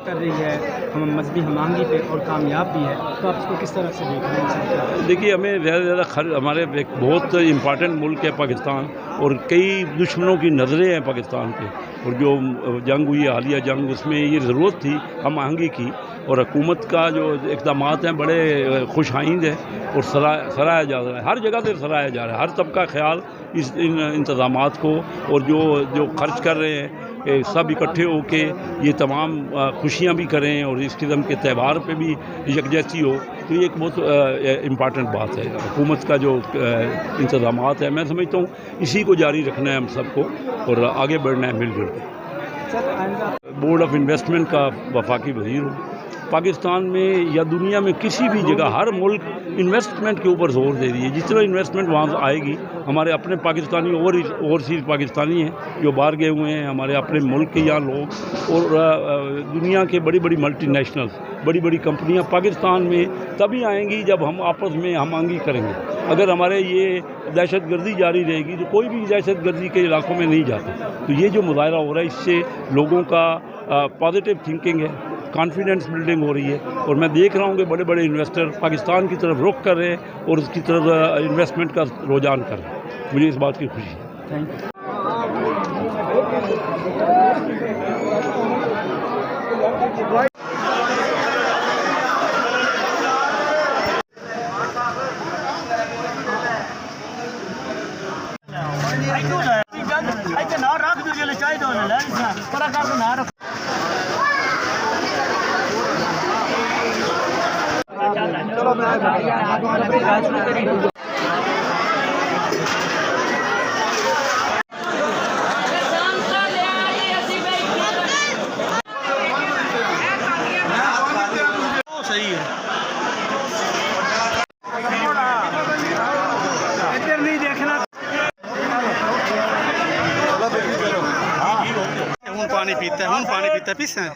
कर रही है, हम मजहबी हम-आहंगी पे और कामयाब भी है, तो आप इसको किस तरह से देख रहे हैं? देखिए, हमें ज़्यादा से ज़्यादा हमारे एक बहुत इम्पॉर्टेंट मुल्क है पाकिस्तान, और कई दुश्मनों की नज़रें हैं पाकिस्तान पे, और जो जंग हुई हालिया जंग, उसमें ये ज़रूरत थी हम आहंगी की, और हुकूमत का जो इक़दामात हैं बड़े खुशाइंद है और सराहा जा रहा है, हर जगह से सराहा जा रहा है, हर तबका ख्याल इन इंतज़ामात को, और जो खर्च कर रहे हैं सब इकट्ठे होके ये तमाम खुशियाँ भी करें और इस किस्म के त्यौहार पे भी यकजहती हो, तो ये एक बहुत इम्पॉर्टेंट बात है। हुकूमत का जो इंतज़ामात है, मैं समझता हूँ इसी को जारी रखना है हम सबको, और आगे बढ़ना है मिलजुल के। बोर्ड ऑफ इन्वेस्टमेंट का वफाकी वज़ीर हूँ। पाकिस्तान में या दुनिया में किसी भी जगह हर मुल्क इन्वेस्टमेंट के ऊपर जोर दे रही है। जितना इन्वेस्टमेंट वहाँ आएगी, हमारे अपने पाकिस्तानी ओवरसीज़ पाकिस्तानी हैं जो बाहर गए हुए हैं, हमारे अपने मुल्क के यहाँ लोग, और दुनिया के बड़ी बड़ी मल्टीनेशनल्स, बड़ी बड़ी कंपनियाँ पाकिस्तान में तभी आएंगी जब हम आपस में हम-आहंगी करेंगे। अगर हमारे ये दहशतगर्दी जारी रहेगी तो कोई भी दहशतगर्दी के इलाकों में नहीं जाता। तो ये जो मुज़ाहरा हो रहा है, इससे लोगों का पॉजिटिव थिंकिंग है, कॉन्फिडेंस बिल्डिंग हो रही है, और मैं देख रहा हूँ कि बड़े बड़े इन्वेस्टर पाकिस्तान की तरफ रुख कर रहे हैं और उसकी तरफ इन्वेस्टमेंट का रुझान कर रहे हैं। मुझे इस बात की खुशी है। Thank you. सही है, इधर नहीं देखना। पानी पीता है, पानी पीता है, पीस है।